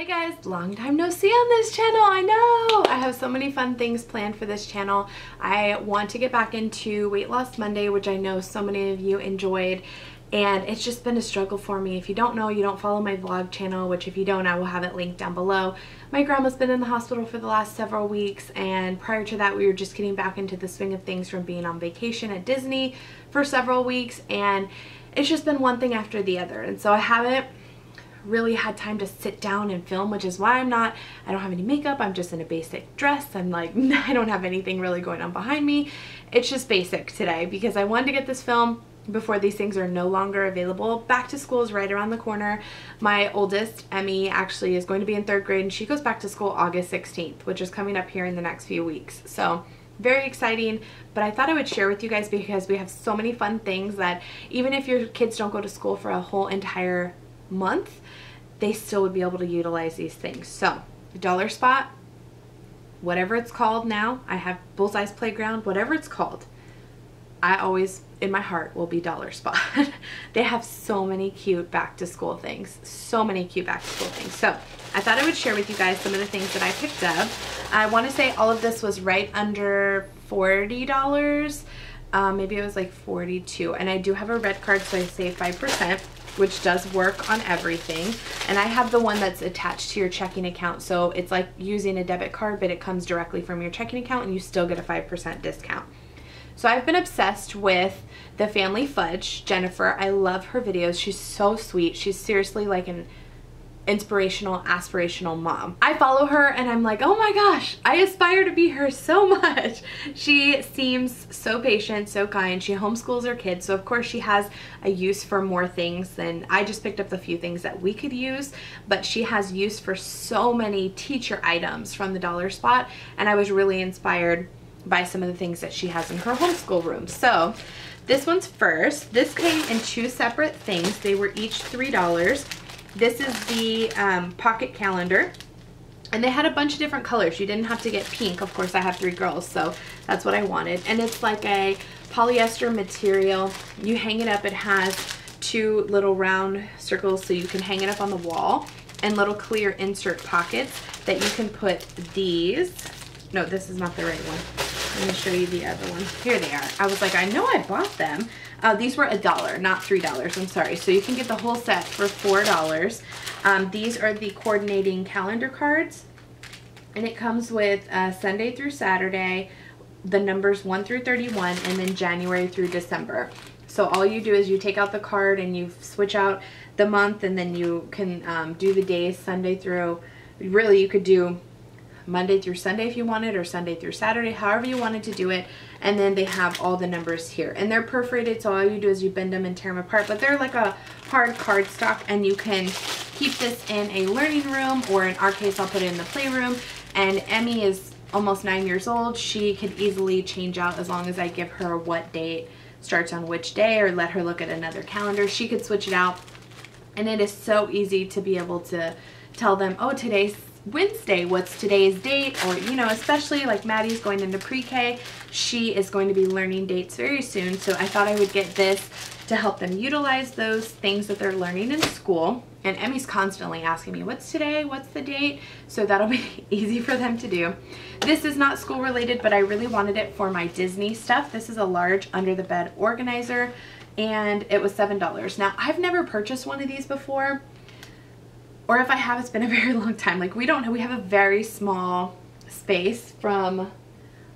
Hey guys, long time no see on this channel. I know I have so many fun things planned for this channel. I want to get back into Weight Loss Monday, which I know so many of you enjoyed, and it's just been a struggle for me. If you don't know, you don't follow my vlog channel, which if you don't, I will have it linked down below. My grandma's been in the hospital for the last several weeks, and prior to that we were just getting back into the swing of things from being on vacation at Disney for several weeks, and it's just been one thing after the other, and so I haven't really had time to sit down and film, which is why I don't have any makeup. I'm just in a basic dress. I'm like, I don't have anything really going on behind me. It's just basic today because I wanted to get this film before these things are no longer available. Back to school is right around the corner. My oldest, Emmy, actually is going to be in 3rd grade, and she goes back to school August 16th, which is coming up here in the next few weeks. So very exciting, but I thought I would share with you guys because we have so many fun things that even if your kids don't go to school for a whole entire month, they still would be able to utilize these things. So Dollar Spot, whatever it's called now, I have Bullseye's Playground, whatever it's called, I always in my heart will be Dollar Spot. They have so many cute back to school things, so many cute back to school things. So I thought I would share with you guys some of the things that I picked up. I want to say all of this was right under $40. Maybe it was like 42, and I do have a red card, so I save 5%, which does work on everything. And I have the one that's attached to your checking account, so it's like using a debit card, but it comes directly from your checking account and you still get a 5% discount. So I've been obsessed with the Family Fudge, Jennifer. I love her videos. She's so sweet. She's seriously like an inspirational, aspirational mom. I follow her and I'm like, oh my gosh, I aspire to be her so much. She seems so patient, so kind. She homeschools her kids, so of course she has a use for more things than I just picked up the few things that we could use, but she has use for so many teacher items from the Dollar Spot, and I was really inspired by some of the things that she has in her homeschool room. So this one's first. This came in 2 separate things. They were each $3. This is the pocket calendar, and they had a bunch of different colors. You didn't have to get pink. Of course, I have 3 girls, so that's what I wanted. And it's like a polyester material. You hang it up. It has 2 little round circles, so you can hang it up on the wall, and little clear insert pockets that you can put these. No, this is not the right one. Let me show you the other one. Here they are. I was like, I know I bought them. These were $1, not $3. I'm sorry. So you can get the whole set for $4. These are the coordinating calendar cards, and it comes with Sunday through Saturday, the numbers 1 through 31, and then January through December. So all you do is you take out the card and you switch out the month, and then you can do the days Sunday through, really you could do Monday through Sunday if you wanted, or Sunday through Saturday, however you wanted to do it. And then they have all the numbers here, and they're perforated, so all you do is you bend them and tear them apart, but they're like a hard cardstock, and you can keep this in a learning room, or in our case I'll put it in the playroom. And Emmy is almost 9 years old. She could easily change out as long as I give her what date starts on which day, or let her look at another calendar. She could switch it out, and it is so easy to be able to tell them, oh, today's Wednesday, what's today's date? Or, you know, especially like Maddie's going into pre-K, she is going to be learning dates very soon, so I thought I would get this to help them utilize those things that they're learning in school. And Emmy's constantly asking me, what's today, what's the date? So that'll be easy for them to do. This is not school related, but I really wanted it for my Disney stuff. This is a large under the bed organizer, and it was $7. Now, I've never purchased one of these before, or if I have, it's been a very long time. Like, we don't know, we have a very small space from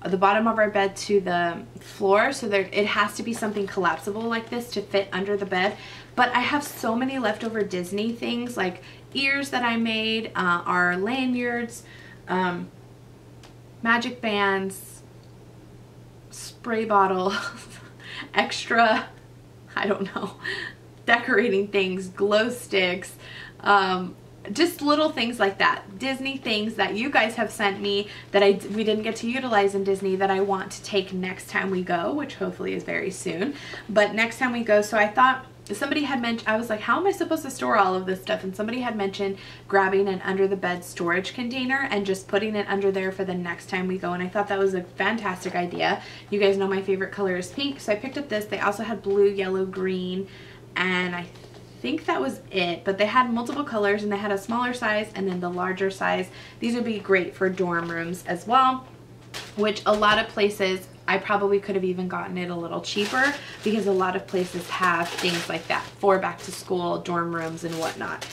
the bottom of our bed to the floor, so there, it has to be something collapsible like this to fit under the bed. But I have so many leftover Disney things, like ears that I made, our lanyards, magic bands, spray bottles, extra, I don't know, decorating things, glow sticks, just little things like that. Disney things that you guys have sent me that we didn't get to utilize in Disney that I want to take next time we go, which hopefully is very soon. But next time we go, so I thought somebody had mentioned, I was like, how am I supposed to store all of this stuff? And somebody had mentioned grabbing an under the bed storage container and just putting it under there for the next time we go. And I thought that was a fantastic idea. You guys know my favorite color is pink, so I picked up this. They also had blue, yellow, green, and I think that was it, but they had multiple colors and they had a smaller size and then the larger size. These would be great for dorm rooms as well, which a lot of places, I probably could have even gotten it a little cheaper because a lot of places have things like that for back to school, dorm rooms and whatnot.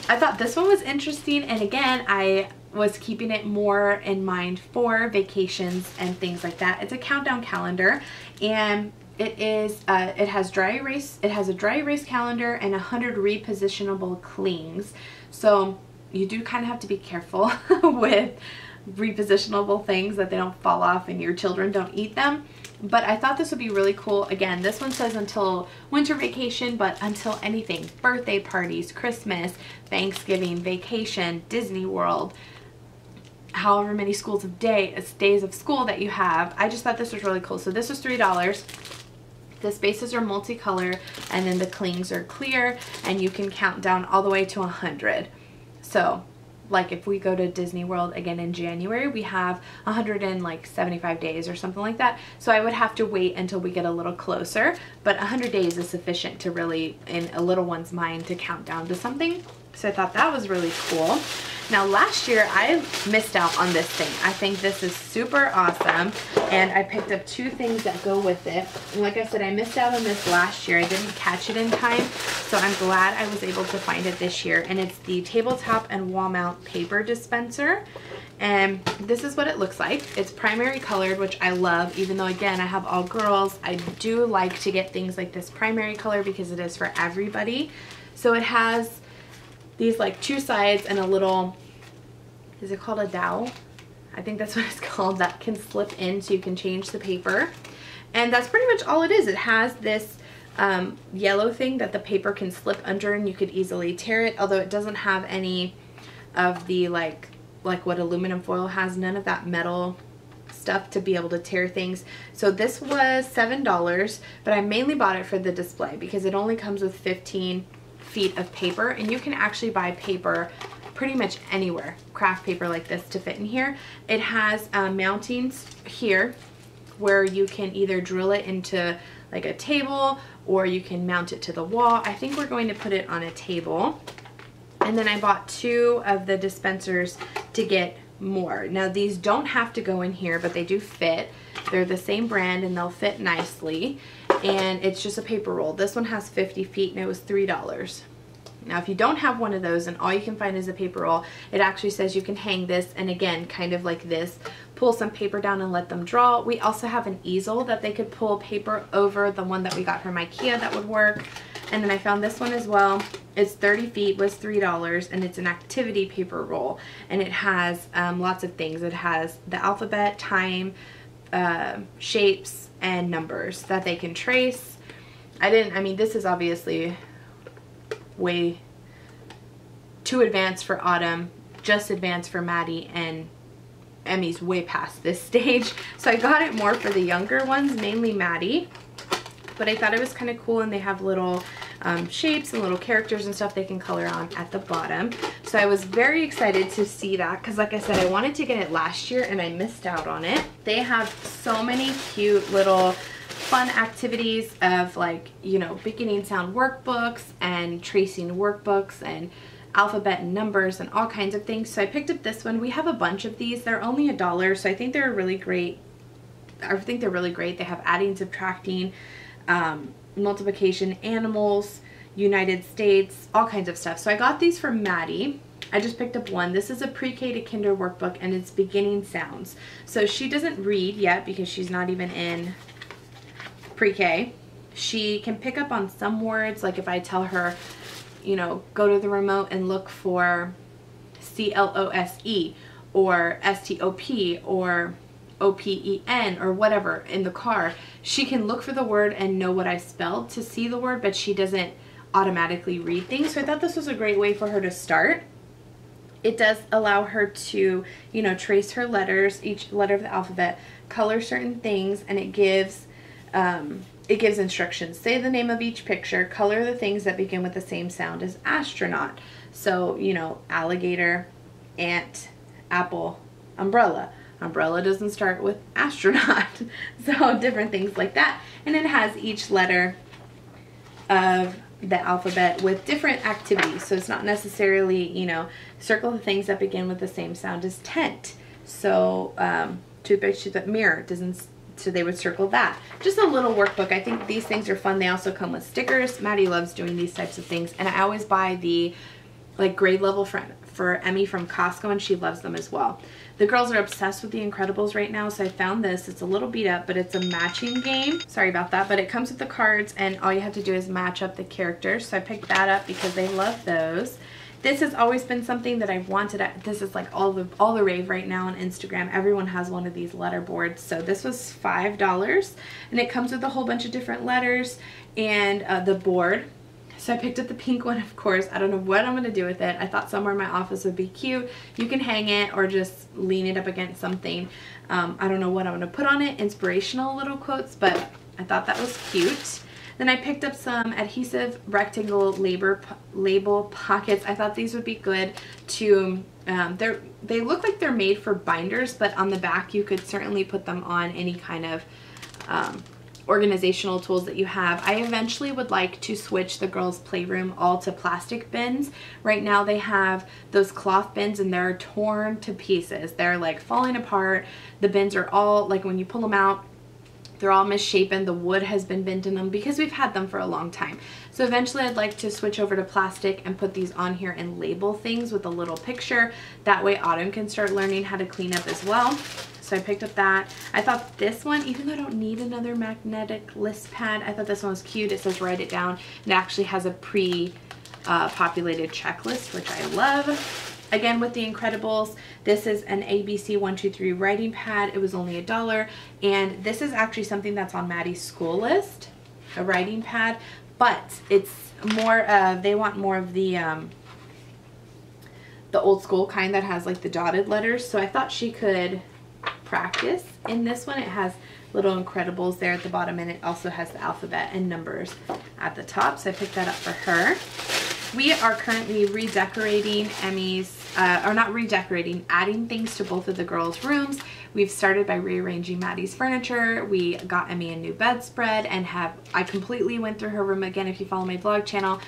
I thought this one was interesting, and again, I was keeping it more in mind for vacations and things like that. It's a countdown calendar, and it has a dry erase calendar and 100 repositionable clings. So you do kind of have to be careful with repositionable things that they don't fall off and your children don't eat them. But I thought this would be really cool. Again, this one says until winter vacation, but until anything, birthday parties, Christmas, Thanksgiving, vacation, Disney World, however many days of school that you have. I just thought this was really cool. So this was $3. The spaces are multicolor, and then the clings are clear, and you can count down all the way to 100. So like if we go to Disney World again in January, we have 175 days or something like that. So I would have to wait until we get a little closer, but 100 days is sufficient to really, in a little one's mind, to count down to something. So I thought that was really cool. Now last year I missed out on this thing. I think this is super awesome, and I picked up 2 things that go with it. And like I said, I missed out on this last year. I didn't catch it in time, so I'm glad I was able to find it this year. And it's the tabletop and wall mount paper dispenser. And this is what it looks like. It's primary colored, which I love, even though again I have all girls. I do like to get things like this primary color because it is for everybody. So it has these like 2 sides and a little, is it called a dowel? I think that's what it's called, that can slip in so you can change the paper. And that's pretty much all it is. It has this yellow thing that the paper can slip under and you could easily tear it, although it doesn't have any of the like what aluminum foil has, none of that metal stuff to be able to tear things. So this was $7, but I mainly bought it for the display because it only comes with 15 feet of paper, and you can actually buy paper pretty much anywhere, craft paper like this, to fit in here. It has mountings here where you can either drill it into like a table or you can mount it to the wall. I think we're going to put it on a table. And then I bought 2 of the dispensers to get more. Now these don't have to go in here, but they do fit. They're the same brand and they'll fit nicely. And it's just a paper roll. This one has 50 feet and it was $3. Now if you don't have one of those and all you can find is a paper roll, it actually says you can hang this, and again, kind of like this, pull some paper down and let them draw. We also have an easel that they could pull paper over, the one that we got from IKEA that would work. And then I found this one as well. It's 30 feet, was $3, and it's an activity paper roll. And it has lots of things. It has the alphabet, time, shapes, and numbers that they can trace. I mean, this is obviously way too advanced for Autumn, just advanced for Maddie, and Emmy's way past this stage. So I got it more for the younger ones, mainly Maddie. But I thought it was kind of cool, and they have little shapes and little characters and stuff they can color on at the bottom. So I was very excited to see that because, like I said, I wanted to get it last year and I missed out on it. They have so many cute little fun activities of, like, you know, beginning sound workbooks and tracing workbooks and alphabet and numbers and all kinds of things. So I picked up this one. We have a bunch of these. They're only $1, so I think they're really great. They have adding, subtracting, multiplication, animals, United States, all kinds of stuff. So I got these for Maddie. I just picked up one. This is a pre-K to kinder workbook, and it's beginning sounds. So she doesn't read yet because she's not even in pre-K. She can pick up on some words, like if I tell her, you know, go to the remote and look for CLOSE or STOP or OPEN or whatever in the car, she can look for the word and know what I spelled to see the word, but she doesn't automatically read things. So I thought this was a great way for her to start. It does allow her to, you know, trace her letters, each letter of the alphabet, color certain things, and it gives instructions. Say the name of each picture, color the things that begin with the same sound as astronaut. So, you know, alligator, ant, apple, umbrella. Umbrella doesn't start with astronaut. So different things like that. And it has each letter of the alphabet with different activities. So it's not necessarily, you know, circle the things that begin with the same sound as tent. So toothpaste, mirror doesn't, so they would circle that. Just a little workbook. I think these things are fun. They also come with stickers. Maddie loves doing these types of things, and I always buy the like grade level for Emmy from Costco, and she loves them as well. The girls are obsessed with The Incredibles right now, so I found this. It's a little beat up, but it's a matching game. Sorry about that, but it comes with the cards, and all you have to do is match up the characters. So I picked that up because they love those. This has always been something that I've wanted. This is like all the rave right now on Instagram. Everyone has one of these letter boards. So this was $5, and it comes with a whole bunch of different letters and the board. So I picked up the pink one, of course. I don't know what I'm going to do with it. I thought somewhere in my office would be cute. You can hang it or just lean it up against something. I don't know what I'm going to put on it. Inspirational little quotes, but I thought that was cute. Then I picked up some adhesive rectangle label pockets. I thought these would be good to, they look like they're made for binders, but on the back you could certainly put them on any kind of organizational tools that you have. I eventually would like to switch the girls' playroom all to plastic bins. Right now they have those cloth bins and they're torn to pieces. They're like falling apart. The bins are all, like when you pull them out, they're all misshapen. The wood has been bent in them because we've had them for a long time. So eventually I'd like to switch over to plastic and put these on here and label things with a little picture. That way Autumn can start learning how to clean up as well. So I picked up that. I thought this one, even though I don't need another magnetic list pad, I thought this one was cute. It says write it down. It actually has a pre-populated checklist, which I love. Again, with The Incredibles, this is an Abc123 Writing Pad. It was only $1, and this is actually something that's on Maddie's school list, a writing pad, but it's more, they want more of the old school kind that has like the dotted letters, so I thought she could practice in this one. It has little Incredibles there at the bottom, and it also has the alphabet and numbers at the top, so I picked that up for her. We are currently redecorating Emmy's, or not redecorating, adding things to both of the girls' rooms. We've started by rearranging Maddie's furniture. We got Emmy a new bedspread and I completely went through her room again. If you follow my vlog channel,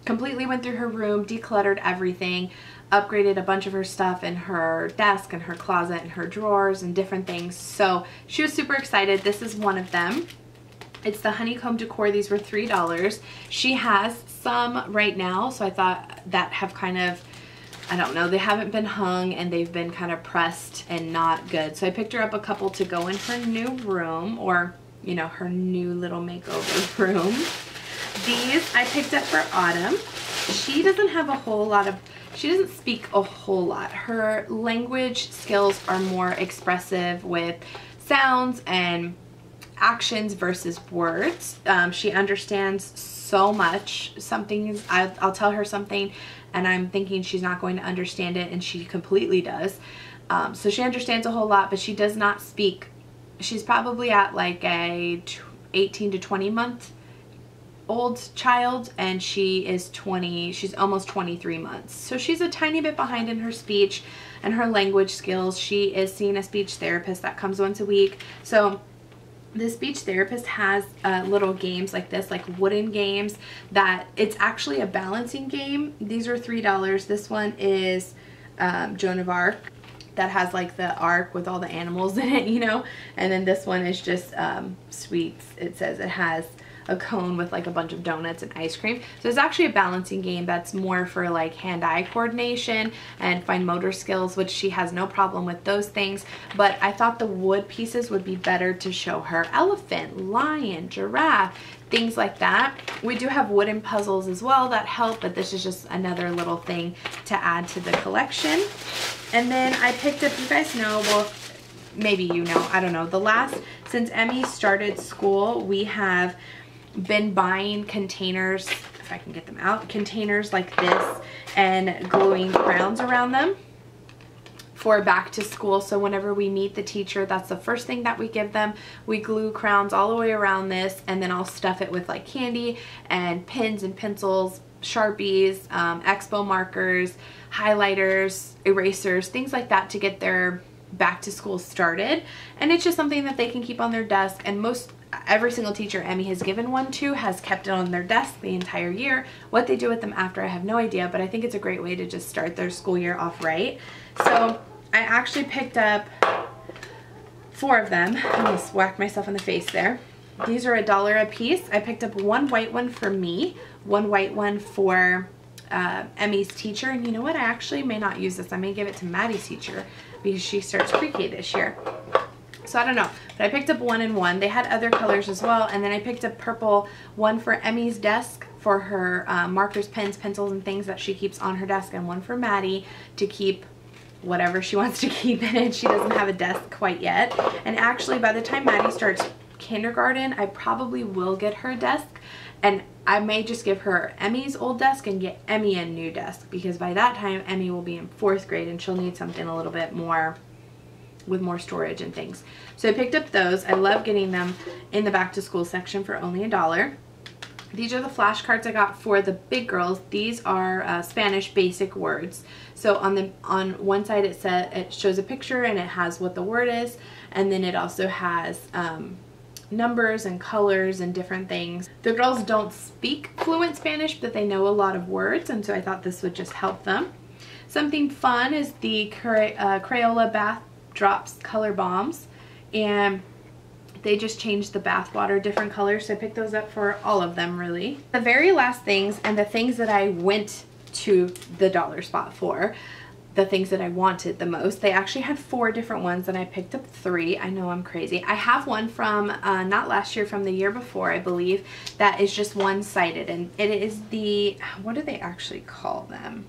completely went through her room, decluttered everything, upgraded a bunch of her stuff in her desk and her closet and her drawers and different things. So she was super excited. This is one of them. It's the Honeycomb Decor. These were $3. She has some right now, so I thought that have kind of, I don't know, they haven't been hung and they've been kind of pressed and not good. So I picked her up a couple to go in her new room, or, you know, her new little makeover room. These I picked up for Autumn. She doesn't have a whole lot of, she doesn't speak a whole lot. Her language skills are more expressive with sounds and actions versus words. She understands so much. I'll tell her something and I'm thinking she's not going to understand it, and she completely does. So she understands a whole lot, but she does not speak. She's probably at like a 18 to 20 month old child, and she is 20, she's almost 23 months. So she's a tiny bit behind in her speech and her language skills. She is seeing a speech therapist that comes once a week. So the speech therapist has little games like this, like wooden games, that it's actually a balancing game. These are $3. This one is Joan of Arc, that has like the ark with all the animals in it, you know, and then this one is just sweets. It says it has a cone with like a bunch of donuts and ice cream. So it's actually a balancing game that's more for like hand-eye coordination and fine motor skills, which she has no problem with those things. But I thought the wood pieces would be better to show her elephant, lion, giraffe, things like that. We do have wooden puzzles as well that help, but this is just another little thing to add to the collection. And then I picked up, you guys know, well, maybe you know, I don't know, since Emmy started school, we have been buying containers, if I can get them out, containers like this and gluing crowns around them for back to school. So whenever we meet the teacher, that's the first thing that we give them. We glue crowns all the way around this, and then I'll stuff it with like candy and pens and pencils, Sharpies, expo markers, highlighters, erasers, things like that to get their back to school started, and it's just something that they can keep on their desk, and every single teacher Emmy has given one to has kept it on their desk the entire year. What they do with them after, I have no idea, but I think it's a great way to just start their school year off right. So I actually picked up 4 of them. I almost whacked myself in the face there. These are $1 a piece. I picked up 1 white one for me, 1 white one for Emmy's teacher, and you know what, I actually may not use this. I may give it to Maddie's teacher because she starts pre-K this year. So I don't know, but I picked up 1 and 1. They had other colors as well, and then I picked up purple, one for Emmy's desk for her markers, pens, pencils, and things that she keeps on her desk, and one for Maddie to keep whatever she wants to keep in it. She doesn't have a desk quite yet, and actually by the time Maddie starts kindergarten, I probably will get her desk, and I may just give her Emmy's old desk and get Emmy a new desk, because by that time Emmy will be in 4th grade and she'll need something a little bit more with more storage and things. So I picked up those. I love getting them in the back to school section for only $1. These are the flashcards I got for the big girls. These are Spanish basic words. So on one side it shows a picture and it has what the word is, and then it also has numbers and colors and different things. The girls don't speak fluent Spanish, but they know a lot of words, and so I thought this would just help them. Something fun is the Crayola bath drops color bombs, and they just changed the bath water different colors, so I picked those up for all of them really. The very last things, and the things that I went to the dollar spot for, the things that I wanted the most, they actually had 4 different ones and I picked up 3. I know I'm crazy. I have one from not last year, from the year before I believe, that is just one-sided, and it is the, what do they actually call them?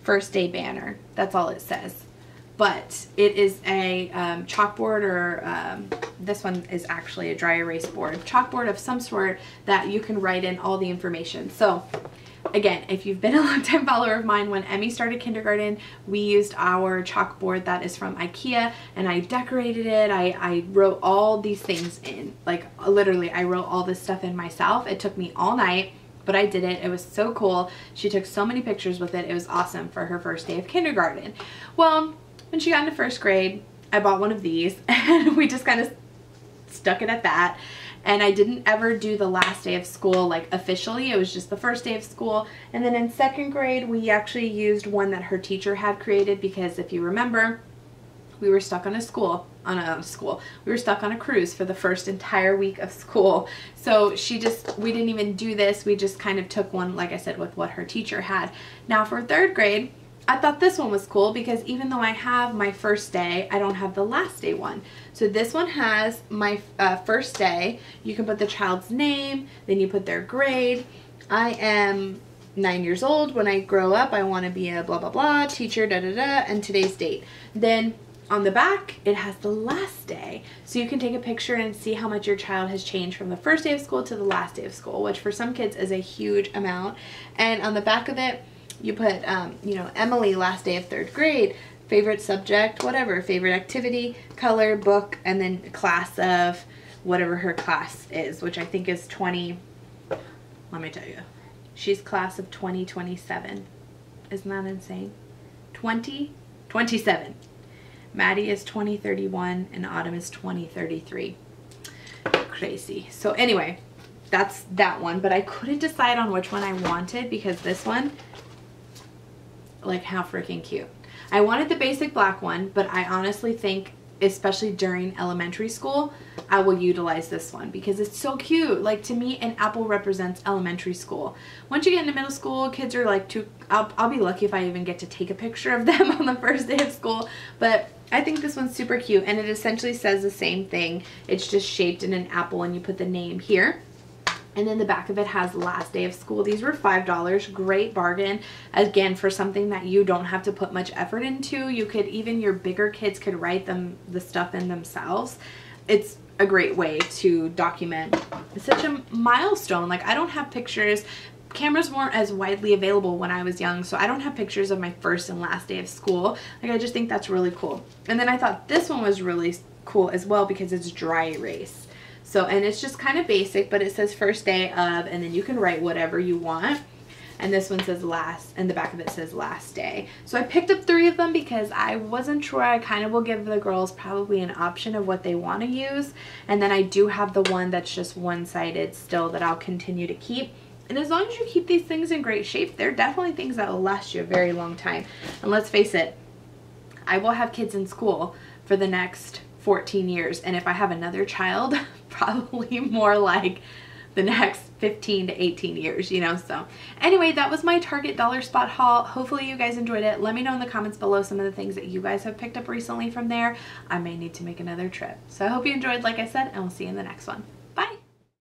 First day banner. That's all it says. But it is a chalkboard, or this one is actually a dry erase board. Chalkboard of some sort that you can write in all the information. So again, if you've been a long time follower of mine, when Emmy started kindergarten, we used our chalkboard that is from IKEA, and I decorated it. I wrote all these things in, like literally I wrote all this stuff in myself. It took me all night, but I did it. It was so cool. She took so many pictures with it. It was awesome for her first day of kindergarten. Well, when she got into 1st grade, I bought one of these and we just kind of stuck it at that. And I didn't ever do the last day of school like officially. It was just the first day of school. And then in 2nd grade, we actually used one that her teacher had created, because if you remember, we were stuck on we were stuck on a cruise for the first entire week of school. So we didn't even do this. We just kind of took one, like I said, with what her teacher had. Now for 3rd grade, I thought this one was cool, because even though I have my first day, I don't have the last day one. So this one has my first day. You can put the child's name, then you put their grade. I am 9 years old. When I grow up, I want to be a blah, blah, blah, teacher, da, da, da, and today's date. Then on the back, it has the last day. So you can take a picture and see how much your child has changed from the first day of school to the last day of school, which for some kids is a huge amount. And on the back of it, you put, you know, Emily, last day of 3rd grade, favorite subject, whatever, favorite activity, color, book, and then class of whatever her class is, which I think is 20, let me tell you, she's class of 2027. Isn't that insane? 2027. Maddie is 2031 and Autumn is 2033. Crazy. So anyway, that's that one, but I couldn't decide on which one I wanted, because this one, like, how freaking cute. I wanted the basic black one, but I honestly think, especially during elementary school, I will utilize this one because it's so cute. Like, to me, an apple represents elementary school. Once you get into middle school, kids are like I'll be lucky if I even get to take a picture of them on the first day of school, but I think this one's super cute, and it essentially says the same thing. It's just shaped in an apple, and you put the name here. And then the back of it has last day of school. These were $5. Great bargain. Again, for something that you don't have to put much effort into. You could, even your bigger kids could write the stuff in themselves. It's a great way to document such a milestone. Like, I don't have pictures. Cameras weren't as widely available when I was young, so I don't have pictures of my first and last day of school. Like, I just think that's really cool. And then I thought this one was really cool as well because it's dry erase. So, and it's just kind of basic, but it says first day of, and then you can write whatever you want. and this one says last, and the back of it says last day. So I picked up 3 of them because I wasn't sure. I kind of will give the girls probably an option of what they want to use, and then I do have the one that's just one-sided still that I'll continue to keep. And as long as you keep these things in great shape, they're definitely things that will last you a very long time. And let's face it, I will have kids in school for the next 14 years, and if I have another child, probably more like the next 15 to 18 years, you know. So anyway, that was my Target dollar spot haul. Hopefully you guys enjoyed it. Let me know in the comments below some of the things that you guys have picked up recently from there. I may need to make another trip. So I hope you enjoyed, like I said, and we'll see you in the next one.